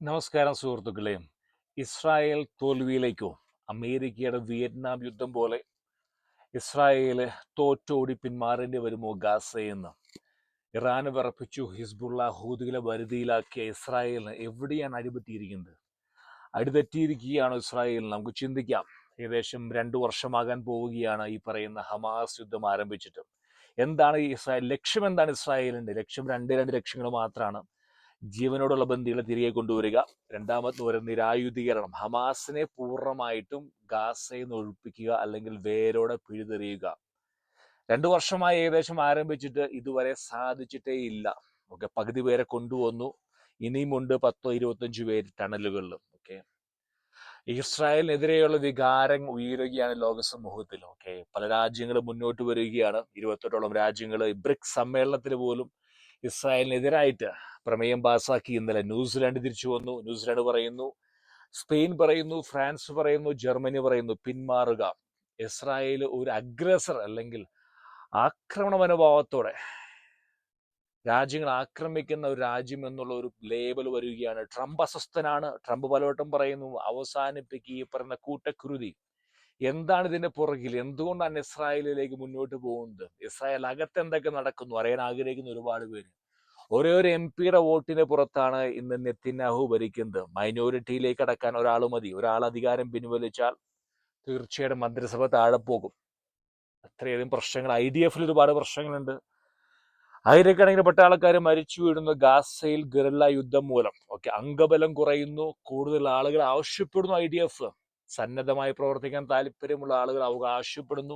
നമസ്കാരം സുഹൃത്തുക്കളെ. ഇസ്രായേൽ തോൽവിയിലേക്കോ? അമേരിക്കയുടെ വിയറ്റ്നാം യുദ്ധം പോലെ ഇസ്രായേല് തോറ്റോടി പിന്മാറേണ്ടി വരുമോ ഗാസയെന്ന്? ഇറാന് വിറപ്പിച്ചു ഹിസ്ബുള്ള ഹൂതികളെ വരുതിയിലാക്കിയ ഇസ്രായേലിന് എവിടെയാണ് അടിപറ്റിയിരിക്കുന്നത്? അടിതെറ്റിയിരിക്കുകയാണോ ഇസ്രായേലിന്? നമുക്ക് ചിന്തിക്കാം. ഏകദേശം 2 വർഷമാകാൻ പോവുകയാണ് ഈ പറയുന്ന ഹമാസ് യുദ്ധം ആരംഭിച്ചിട്ട്. എന്താണ് ഈ ലക്ഷ്യം? എന്താണ് ഇസ്രായേലിന്റെ ലക്ഷ്യം? രണ്ട് ലക്ഷ്യങ്ങൾ മാത്രമാണ്. ജീവനോടുള്ള ബന്ദികളെ തിരികെ കൊണ്ടുവരിക. രണ്ടാമത് ഒരു നിരായുധീകരണം, ഹമാസിനെ പൂർണ്ണമായിട്ടും ഗാസയിൽ നിന്ന് ഒഴിപ്പിക്കുക, അല്ലെങ്കിൽ വേരോടെ പിഴുതെറിയുക. 2 വർഷമായി ഏകദേശം ആരംഭിച്ചിട്ട് ഇതുവരെ സാധിച്ചിട്ടേ ഇല്ല. ഓക്കെ, പകുതി പേരെ കൊണ്ടുവന്നു, ഇനിയുമുണ്ട് 10-25 പേര് ടണലുകളിൽ. ഓക്കെ, ഇസ്രായേലിനെതിരെയുള്ള വികാരം ഉയരുകയാണ് ലോക സമൂഹത്തിൽ. ഓക്കെ, പല രാജ്യങ്ങളും മുന്നോട്ട് വരികയാണ്. 28ഓളം രാജ്യങ്ങൾ ബ്രിക്സ് സമ്മേളനത്തിന് പോലും ഇസ്രായേലിനെതിരായിട്ട് പ്രമേയം പാസാക്കി. ഇന്നലെ ന്യൂസിലാൻഡ് തിരിച്ചു വന്നു. ന്യൂസിലാൻഡ് പറയുന്നു, സ്പെയിൻ പറയുന്നു, ഫ്രാൻസ് പറയുന്നു, ജർമ്മനി പറയുന്നു പിന്മാറുക. ഇസ്രായേൽ ഒരു അഗ്രസർ അല്ലെങ്കിൽ ആക്രമണ മനോഭാവത്തോടെ രാജ്യങ്ങൾ ആക്രമിക്കുന്ന ഒരു രാജ്യം എന്നുള്ള ഒരു ലേബൽ വരികയാണ്. ട്രംപ് അസ്വസ്ഥനാണ്. ട്രംപ് പലവട്ടം പറയുന്നു അവസാനിപ്പിക്കുക ഈ പറയുന്ന കൂട്ടക്കുരുതി. എന്താണ് ഇതിന്റെ പുറകിൽ? എന്തുകൊണ്ടാണ് ഇസ്രായേലിലേക്ക് മുന്നോട്ട് പോകുന്നത്? ഇസ്രായേൽ അകത്ത് എന്തൊക്കെ നടക്കുന്നു അറിയാൻ ആഗ്രഹിക്കുന്ന ഒരുപാട് പേര്. ഒരേ ഒരു MP-യുടെ വോട്ടിന് പുറത്താണ് ഇന്ന് നെതന്യാഹു ഭരിക്കുന്നത്. മൈനോറിറ്റിയിലേക്ക് അടക്കാൻ ഒരാൾ മതി. ഒരാൾ അധികാരം പിൻവലിച്ചാൽ തീർച്ചയായിട്ടും മന്ത്രിസഭ താഴെ പോകും. അത്രയധികം പ്രശ്നങ്ങൾ. IDF ഒരുപാട് പ്രശ്നങ്ങളുണ്ട്. ആയിരക്കണക്കിന് പട്ടാളക്കാർ മരിച്ചു വീഴുന്നു ഗാസയിൽ ഗറില്ല യുദ്ധം മൂലം. ഓക്കെ, അംഗബലം കുറയുന്നു. കൂടുതൽ ആളുകൾ ആവശ്യപ്പെടുന്നു. IDF സന്നദ്ധമായി പ്രവർത്തിക്കാൻ താല്പര്യമുള്ള ആളുകൾ അവകാശപ്പെടുന്നു.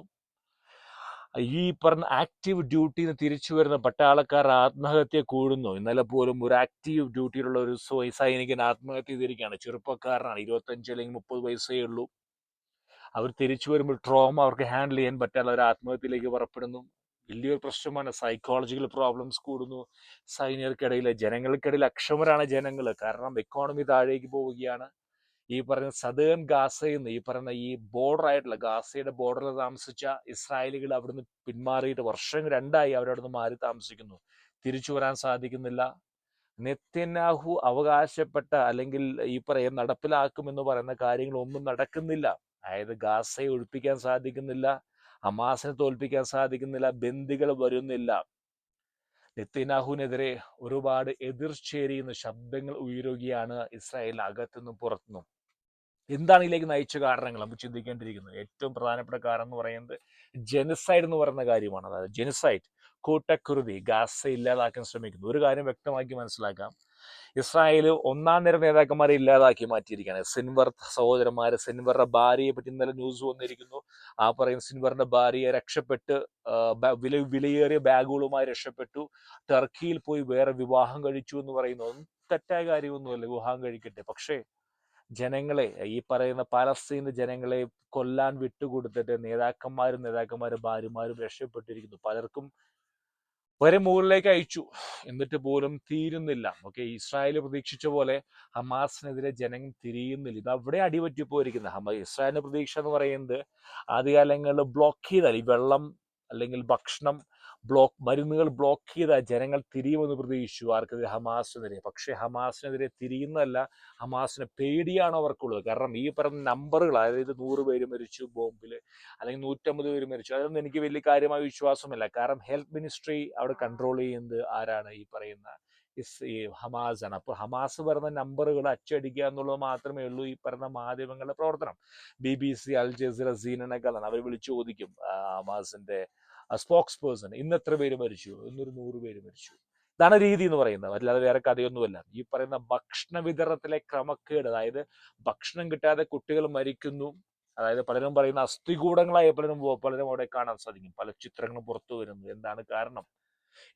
ഈ പറഞ്ഞ ആക്റ്റീവ് ഡ്യൂട്ടിന്ന് തിരിച്ചു വരുന്ന പട്ടാളക്കാർ ആത്മഹത്യ കൂടുന്നു. ഇന്നലെ പോലും ഒരു ആക്റ്റീവ് ഡ്യൂട്ടിയിലുള്ള ഒരു സൈനികൻ ആത്മഹത്യ ചെയ്തിരിക്കുകയാണ്. ചെറുപ്പക്കാരനാണ്, 25 അല്ലെങ്കിൽ 30 വയസ്സേ ഉള്ളൂ. അവർ തിരിച്ചു വരുമ്പോൾ ട്രോമ അവർക്ക് ഹാൻഡിൽ ചെയ്യാൻ പറ്റാതെ അവർ ആത്മഹത്യയിലേക്ക് പുറപ്പെടുന്നു. വലിയൊരു പ്രശ്നമാണ്. സൈക്കോളജിക്കൽ പ്രോബ്ലംസ് കൂടുന്നു സൈനികർക്കിടയിൽ. ജനങ്ങൾക്കിടയിൽ അക്ഷമരാണ് ജനങ്ങൾ. കാരണം എക്കോണമി താഴേക്ക് പോവുകയാണ്. ഈ പറയുന്ന സദേൺ ഗാസയിൽ നിന്ന്, ഈ പറയുന്ന ഈ ബോർഡർ ആയിട്ടുള്ള ഗാസയുടെ ബോർഡറിൽ താമസിച്ച ഇസ്രായേലികൾ അവിടുന്ന് പിന്മാറിയിട്ട് വർഷങ്ങൾ 2ആയി അവരവിടുന്ന് മാറി താമസിക്കുന്നു. തിരിച്ചു വരാൻ സാധിക്കുന്നില്ല. നെതന്യാഹു അവകാശപ്പെട്ട അല്ലെങ്കിൽ ഈ പറയുന്ന നടപ്പിലാക്കുമെന്ന് പറയുന്ന കാര്യങ്ങളൊന്നും നടക്കുന്നില്ല. അതായത് ഗാസയെ ഒഴിപ്പിക്കാൻ സാധിക്കുന്നില്ല, ഹമാസിനെ തോൽപ്പിക്കാൻ സാധിക്കുന്നില്ല, ബന്ദികൾ വരുന്നില്ല. നെതന്യാഹുവിനെതിരെ ഒരുപാട് എതിർചേരിയുന്ന ശബ്ദങ്ങൾ ഉയരുകയാണ് ഇസ്രായേലിന് അകത്തുനിന്നും പുറത്തുനിന്നും. എന്താണ് ഇതിലേക്ക് നയിച്ച കാരണങ്ങൾ? നമുക്ക് ചിന്തിക്കേണ്ടിയിരിക്കുന്നത് ഏറ്റവും പ്രധാനപ്പെട്ട കാരണം എന്ന് പറയുന്നത് ജെനസൈഡ് എന്ന് പറയുന്ന കാര്യമാണ്. അതായത് ജെനസൈഡ്, കൂട്ടക്കുരുതി, ഗാസ ഇല്ലാതാക്കാൻ ശ്രമിക്കുന്നു. ഒരു കാര്യം വ്യക്തമാക്കി മനസ്സിലാക്കാം. ഇസ്രായേൽ ഒന്നാം നിര നേതാക്കന്മാരെ ഇല്ലാതാക്കി മാറ്റിയിരിക്കുകയാണ്. സിൻവർ സഹോദരന്മാര്, സിൻവറിന്റെ ഭാര്യയെ പറ്റി ഇന്നലെ ന്യൂസ് വന്നിരിക്കുന്നു. ആ പറയുന്ന സിൻവറിന്റെ ഭാര്യയെ രക്ഷപ്പെട്ട് വിലയേറിയ ബാഗുകളുമായി രക്ഷപ്പെട്ടു. ടർക്കിയിൽ പോയി വേറെ വിവാഹം കഴിച്ചു എന്ന് പറയുന്നു. ഒന്നും തെറ്റായ കാര്യമൊന്നുമല്ല, വിവാഹം കഴിക്കട്ടെ. പക്ഷേ ജനങ്ങളെ, ഈ പറയുന്ന പാലസ്തീൻ ജനങ്ങളെ കൊല്ലാൻ വിട്ടുകൊടുത്തിട്ട് നേതാക്കന്മാരും ഭാര്യമാരും രക്ഷപ്പെട്ടിരിക്കുന്നു. പലർക്കും വരെ മുകളിലേക്ക് അയച്ചു. എന്നിട്ട് പോലും തീരുന്നില്ല. ഓക്കെ, ഇസ്രായേൽ പ്രതീക്ഷിച്ച പോലെ ഹമാസിനെതിരെ ജനങ്ങൾ തിരിയുന്നില്ല. ഇത് അവിടെ അടിപറ്റിപ്പോയിരിക്കുന്നത്. ഇസ്രായേലിന്റെ പ്രതീക്ഷ എന്ന് പറയുന്നത് ആദ്യകാലങ്ങളിൽ ബ്ലോക്ക് ചെയ്താൽ ഈ വെള്ളം അല്ലെങ്കിൽ ഭക്ഷണം മരുന്നുകൾ ബ്ലോക്ക് ചെയ്ത ജനങ്ങൾ തിരിയുമെന്ന് പ്രതീക്ഷിച്ചു. ആർക്കെതിരെ? ഹമാസിനെതിരെ. പക്ഷേ ഹമാസിനെതിരെ തിരിയുന്നതല്ല, ഹമാസിനെ പേടിയാണ് അവർക്കുള്ളത്. കാരണം ഈ പറഞ്ഞ നമ്പറുകൾ, അതായത് 100 പേര് മരിച്ചു ബോംബിൽ, അല്ലെങ്കിൽ 150 പേര് മരിച്ചു, അതൊന്നും എനിക്ക് വലിയ കാര്യമായ വിശ്വാസമില്ല. കാരണം ഹെൽത്ത് മിനിസ്ട്രി അവിടെ കൺട്രോൾ ചെയ്യുന്നത് ആരാണ്? ഈ പറയുന്ന ഈ ഹമാസ് ആണ്. അപ്പോൾ ഹമാസ് പറയുന്ന നമ്പറുകൾ അച്ചടിക്കുക എന്നുള്ളത് മാത്രമേ ഉള്ളൂ ഈ പറയുന്ന മാധ്യമങ്ങളുടെ പ്രവർത്തനം. BBC, അൽ ജസീറ, സീനനൊക്കെ അവർ വിളിച്ചു ചോദിക്കും ഹമാസിന്റെ സ്പോക്സ് പേഴ്സൺ, ഇന്ന് എത്ര പേര് മരിച്ചു? ഇന്നൊരു 100 പേര് മരിച്ചു. ഇതാണ് രീതി എന്ന് പറയുന്നത്, അല്ലാതെ വേറെ കഥയൊന്നുമല്ല. ഈ പറയുന്ന ഭക്ഷണ വിതരണത്തിലെ ക്രമക്കേട്, അതായത് ഭക്ഷണം കിട്ടാതെ കുട്ടികൾ മരിക്കുന്നു. അതായത് പലരും പറയുന്ന അസ്ഥികൂടങ്ങളായി പലരും അവിടെ കാണാൻ സാധിക്കും. പല ചിത്രങ്ങളും പുറത്തു വരുന്നു. എന്താണ് കാരണം?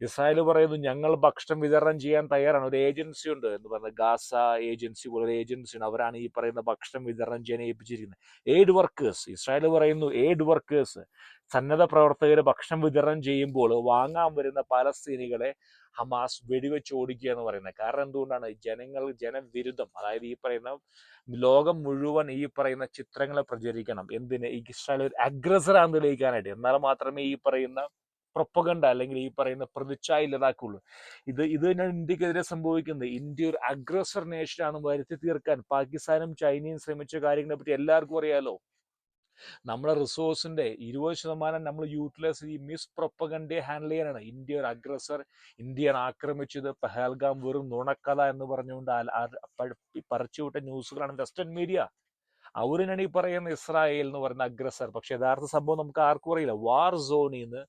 ഇസ്രായേൽ പറയുന്നു ഞങ്ങൾ ഭക്ഷണം വിതരണം ചെയ്യാൻ തയ്യാറാണ്. ഒരു ഏജൻസി ഉണ്ട് എന്ന് പറയുന്നത്, ഗാസ ഏജൻസി പോലെ ഒരു ഏജൻസിയാണ്. അവരാണ് ഈ പറയുന്ന ഭക്ഷണം വിതരണം ചെയ്യാൻ ഏൽപ്പിച്ചിരിക്കുന്നത്. എയ്ഡ് വർക്കേഴ്സ്, ഇസ്രായേൽ പറയുന്നു എയ്ഡ് വർക്കേഴ്സ്, സന്നദ്ധ പ്രവർത്തകർ ഭക്ഷണം വിതരണം ചെയ്യുമ്പോൾ വാങ്ങാൻ വരുന്ന പാലസ്തീനികളെ ഹമാസ് വെടിവെച്ച് ഓടിക്കുക എന്ന് പറയുന്നത്. കാരണം എന്തുകൊണ്ടാണ്? ജനവിരുദ്ധം, അതായത് ഈ പറയുന്ന ലോകം മുഴുവൻ ഈ പറയുന്ന ചിത്രങ്ങളെ പ്രചരിക്കണം. എന്തിന്? ഈ ഇസ്രായേൽ ഒരു അഗ്രസറാണ് തെളിയിക്കാനായിട്ട്. എന്നാൽ മാത്രമേ ഈ പറയുന്ന പ്രൊപ്പഗണ്ട അല്ലെങ്കിൽ ഈ പറയുന്ന പ്രതിച്ഛായ ഇല്ലാതാക്കുള്ളൂ. ഇത് തന്നെയാണ് ഇന്ത്യക്കെതിരെ സംഭവിക്കുന്നത്. ഇന്ത്യ ഒരു അഗ്രസർ നേഷനാണെന്ന് വരുത്തി തീർക്കാൻ പാകിസ്ഥാനും ചൈനയും ശ്രമിച്ച കാര്യങ്ങളെ പറ്റി എല്ലാവർക്കും അറിയാലോ. നമ്മുടെ റിസോഴ്സിന്റെ 20% നമ്മൾ യൂട്ടിലൈസ് ഈ മിസ് പ്രൊപ്പഗണ്ടയെ ഹാൻഡിൽ ചെയ്യാനാണ്. ഇന്ത്യ ഒരു അഗ്രസർ, ഇന്ത്യയാണ് ആക്രമിച്ചത്, പഹൽഗാം വെറും നുണക്കഥ എന്ന് പറഞ്ഞുകൊണ്ട് പറിച്ചുവിട്ട ന്യൂസുകളാണ് വെസ്റ്റേൺ മീഡിയ. അവരിനാണ് ഈ പറയുന്ന ഇസ്രായേൽ എന്ന് പറയുന്ന അഗ്രസർ. പക്ഷെ യഥാർത്ഥ സംഭവം നമുക്ക് ആർക്കും അറിയില്ല. വാർ സോണിൽ നിന്ന്,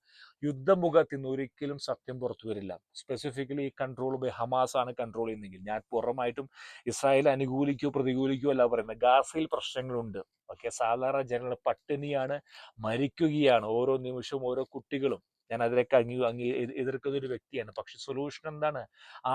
യുദ്ധമുഖത്ത് നിന്ന് ഒരിക്കലും സത്യം പുറത്തു വരില്ല. സ്പെസിഫിക്കലി ഈ കൺട്രോൾ ബൈ ഹമാസ് ആണ് കൺട്രോൾ ചെയ്യുന്നതെങ്കിൽ, ഞാൻ പൂർണ്ണമായിട്ടും ഇസ്രായേൽ അനുകൂലിക്കോ പ്രതികൂലിക്കോ അല്ല പറയുന്നത്. ഗാസയിൽ പ്രശ്നങ്ങളുണ്ട്. ഓക്കെ, സാധാരണ ജനങ്ങൾ പട്ടിണിയാണ്, മരിക്കുകയാണ് ഓരോ നിമിഷവും ഓരോ കുട്ടികളും. ഞാൻ അതിലേക്ക് എതിർക്കുന്ന ഒരു വ്യക്തിയാണ്. പക്ഷെ സൊല്യൂഷൻ എന്താണ്?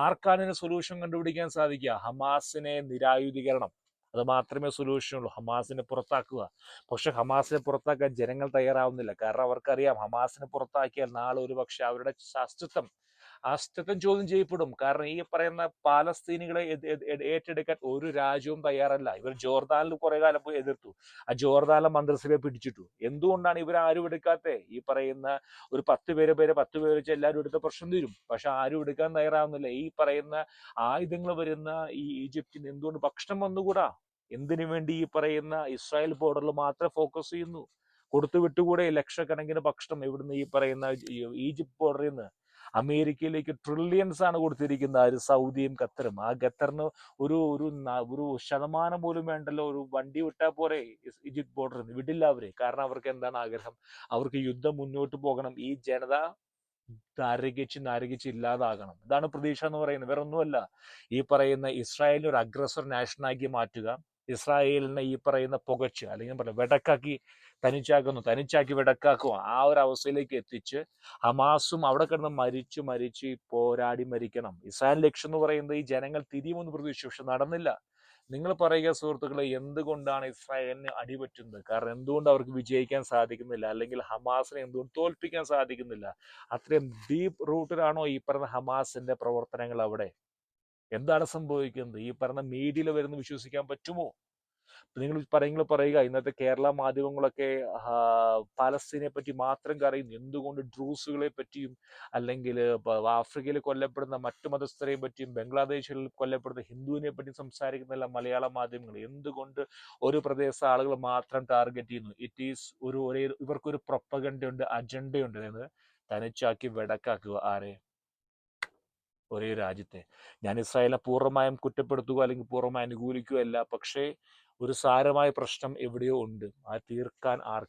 ആർക്കാണ് ഇതിന് സൊല്യൂഷൻ കണ്ടുപിടിക്കാൻ സാധിക്കുക? ഹമാസിനെ നിരായുധീകരണം. അത് മാത്രമേ സൊല്യൂഷനുള്ളൂ. ഹമാസിനെ പുറത്താക്കുക. പക്ഷെ ഹമാസിനെ പുറത്താക്കാൻ ജനങ്ങൾ തയ്യാറാവുന്നില്ല. കാരണം അവർക്കറിയാം ഹമാസിനെ പുറത്താക്കിയാൽ നാളെ ഒരു പക്ഷെ അവരുടെ അസ്തിത്വം ചോദ്യം ചെയ്യപ്പെടും. കാരണം ഈ പറയുന്ന പാലസ്തീനികളെ ഏറ്റെടുക്കാൻ ഒരു രാജ്യവും തയ്യാറല്ല. ഇവർ ജോർദാനിൽ കുറെ കാലം പോയി എതിർത്തു. ആ ജോർദാനിലെ മന്ത്രിസഭയെ പിടിച്ചിട്ടു. എന്തുകൊണ്ടാണ് ഇവർ ആരും എടുക്കാത്തെ? ഈ പറയുന്ന ഒരു 10 പേര് വെച്ച് എല്ലാവരും എടുത്ത പ്രശ്നം തീരും. പക്ഷെ ആരും എടുക്കാൻ തയ്യാറാവുന്നില്ല. ഈ പറയുന്ന ആയുധങ്ങൾ വരുന്ന ഈ ഈജിപ്തിന് എന്തുകൊണ്ട് ഭക്ഷണം വന്നുകൂടാ? എന്തിനു വേണ്ടി ഈ പറയുന്ന ഇസ്രായേൽ ബോർഡറിൽ മാത്രം ഫോക്കസ് ചെയ്യുന്നു? കൊടുത്തു വിട്ടുകൂടെ ലക്ഷക്കണക്കിന് ഭക്ഷണം ഇവിടുന്ന് ഈ പറയുന്ന ഈജിപ്ത് ബോർഡറിൽ നിന്ന് അമേരിക്കയിലേക്ക് ട്രില്യൺസ് ആണ് കൊടുത്തിരിക്കുന്നത്. ആര്? സൗദിയും ഖത്തറും. ആ ഖത്തറിന് ഒരു ശതമാനം പോലും വേണ്ടല്ലോ. ഒരു വണ്ടി വിട്ടാൽ പോരെ ഈജിപ്ത് ബോർഡറിൽ നിന്ന്? വിടില്ല അവര്. കാരണം അവർക്ക് എന്താണ് ആഗ്രഹം? അവർക്ക് യുദ്ധം മുന്നോട്ട് പോകണം. ഈ ജനത നരകിച്ച് ഇല്ലാതാകണം. ഇതാണ് പ്രതീക്ഷ എന്ന് പറയുന്നത്. വേറെ ഒന്നുമല്ല. ഈ പറയുന്ന ഇസ്രായേലിനെ ഒരു അഗ്രസർ നാഷനാക്കി മാറ്റുക, ഇസ്രായേലിനെ ഈ പറയുന്ന പുകച്ച് അല്ലെങ്കിൽ വെടക്കാക്കി തനിച്ചാക്കി വെടക്കാക്കുക, ആ ഒരു അവസ്ഥയിലേക്ക് എത്തിച്ച് ഹമാസും അവിടെ കിടന്ന് മരിച്ച് പോരാടി മരിക്കണം. ഇസ്രായേൽ ലക്ഷ്യം എന്ന് പറയുന്നത് ഈ ജനങ്ങൾ തിരിയുമെന്ന് പ്രതീക്ഷിച്ചു. പക്ഷെ നടന്നില്ല. നിങ്ങൾ പറയുക സുഹൃത്തുക്കളെ, എന്തുകൊണ്ടാണ് ഇസ്രായേലിന് അടിപറ്റുന്നത്? കാരണം എന്തുകൊണ്ട് അവർക്ക് വിജയിക്കാൻ സാധിക്കുന്നില്ല? അല്ലെങ്കിൽ ഹമാസിനെ എന്തുകൊണ്ട് തോൽപ്പിക്കാൻ സാധിക്കുന്നില്ല? അത്രയും ഡീപ്പ് റൂട്ടിലാണോ ഈ പറഞ്ഞ ഹമാസിന്റെ പ്രവർത്തനങ്ങൾ അവിടെ? എന്താണ് സംഭവിക്കുന്നത്? ഈ പറഞ്ഞ മീഡിയയിൽ വരുന്ന വിശ്വസിക്കാൻ പറ്റുമോ? നിങ്ങൾ പറയുക ഇന്നത്തെ കേരള മാധ്യമങ്ങളൊക്കെ പാലസ്തീനെ പറ്റി മാത്രം പറയുന്നു. എന്തുകൊണ്ട് ഡ്രൂസുകളെ പറ്റിയും അല്ലെങ്കിൽ ആഫ്രിക്കയിൽ കൊല്ലപ്പെടുന്ന മറ്റു മതസ്ഥരെ പറ്റിയും ബംഗ്ലാദേശിൽ കൊല്ലപ്പെടുന്ന ഹിന്ദുവിനെ പറ്റിയും സംസാരിക്കുന്നില്ല മലയാള മാധ്യമങ്ങൾ? എന്തുകൊണ്ട് ഒരു പ്രദേശ ആളുകൾ മാത്രം ടാർഗറ്റ് ചെയ്യുന്നു? ഇവർക്കൊരു പ്രൊപ്പഗണ്ടയുണ്ട്, അജണ്ടയുണ്ട്. എന്ന് തനിച്ചാക്കി വെടക്കാക്കുക. ആരെ? ഒരേ രാജ്യത്തെ. ഞാൻ ഇസ്രായേലിനെ പൂർണ്ണമായും കുറ്റപ്പെടുത്തുക അല്ലെങ്കിൽ പൂർണ്ണമായി അനുകൂലിക്കുകയല്ല. പക്ഷേ ഒരു സാരമായ പ്രശ്നം എവിടെയോ ഉണ്ട്. ആ തീർക്കാൻ